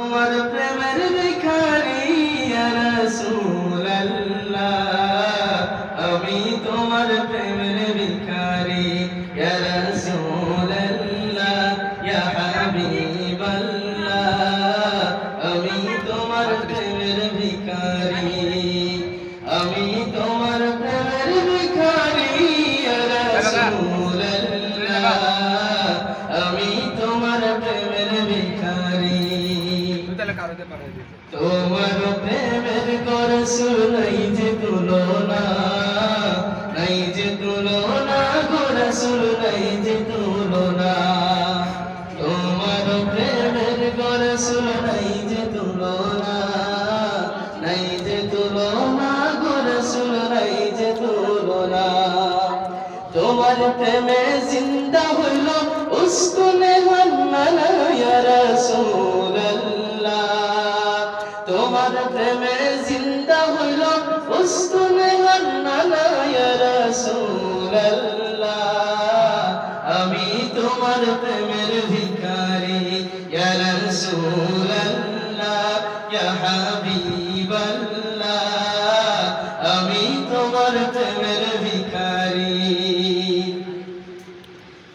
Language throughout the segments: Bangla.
তোমার প্রেমের ভিখারি ইয়া রাসূলুল্লাহ আমি তোমার প্রেমের ভিখারি ইয়া রাসূলুল্লাহ ইয়া হাবিবাল্লাহ আমি তোমার প্রেমের ভিখারি আমি তোমার প্রেমের ভিখারি ইয়া রাসূলুল্লাহ আমি তোমার প্রেমের ভিখারি তোমার প্রেমের রাসূল নাই যে তুলনা নাই যে তুলনা গো রাসূল নাই যে তুলনা তোমার প্রেমের রাসূল নাই যে তুলনা নাই যে তুলনা গো রাসূল নাই যে তুলনা তোমার প্রেমে জিন্দা হইল উস্কুনে হান্নানা ইয়া রাসূলুল্লাহ তোমার প্রেমে জিন্দা হইল উস্কুনে হান্নানা ইয়া রাসূলুল্লাহ আমি তোমার প্রেমের ভিখারি ইয়া রাসূলুল্লাহ ইয়া হাবিবাল্লাহ আমি তোমার প্রেমের ভিখারি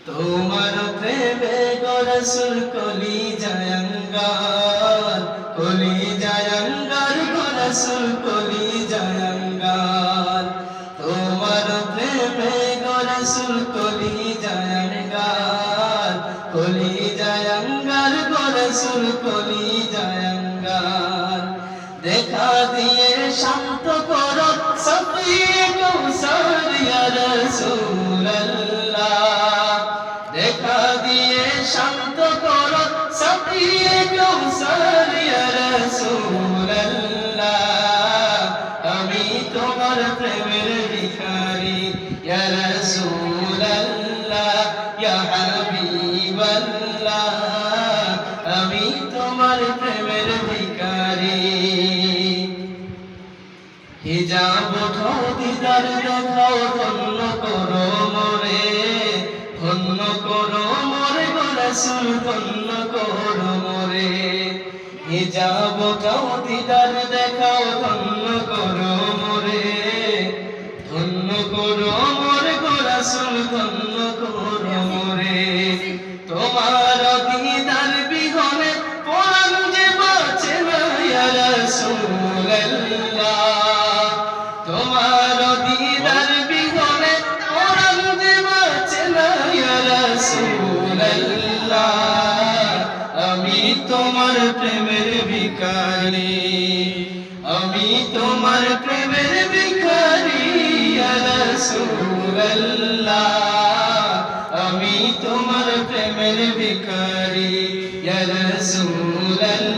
তোমার প্রেমে গো রাসূল কলিজায় আঙ্গার কলিজায় আঙ্গার গো রাসূল কলিজায় আঙ্গার তোমার প্রেমে গো রাসূল কলিজায় আঙ্গার কলিজায় আঙ্গার গো রাসূল কলিজায় আঙ্গার দেখা দিয়ে শান্ত করো সফিয়ে কৌসার ইয়া রাসূলুল্লাহ দেখা দিয়ে শান্ত করো সফিয়ে কৌসার ইয়া রাসূলুল্লাহ আমি তোমার প্রেমের ভিখারি ইয়া রাসূলুল্লাহ ইয়া হাবিবাল্লাহ আমি তোমার প্রেমের ভিখারি হিজাব উঠাও দিদার দেখাও ধন্য করো মোরে ধন্য করো মোরে গো রাসূল ধন্য করো মোরে হিজাব উঠাও দিদার দেখাও ধন্য করো মোরে ধন্য করো মোরে গো রাসূল ধন্য করো মোরে তোমার দিদার বিহনে পরাণ যে বাঁচে না ইয়া রাসূলুল্লাহ তোমার দিদার বিহনে পরাণ যে বাঁচে না ইয়া রাসূলুল্লাহ আমি তোমার প্রেমের ভিখারি আমি তোমার প্রেমের ভিখারি ইয়া রাসূলুল্লাহ আমি তোমার প্রেমের ভিখারি ইয়া রাসূলুল্লাহ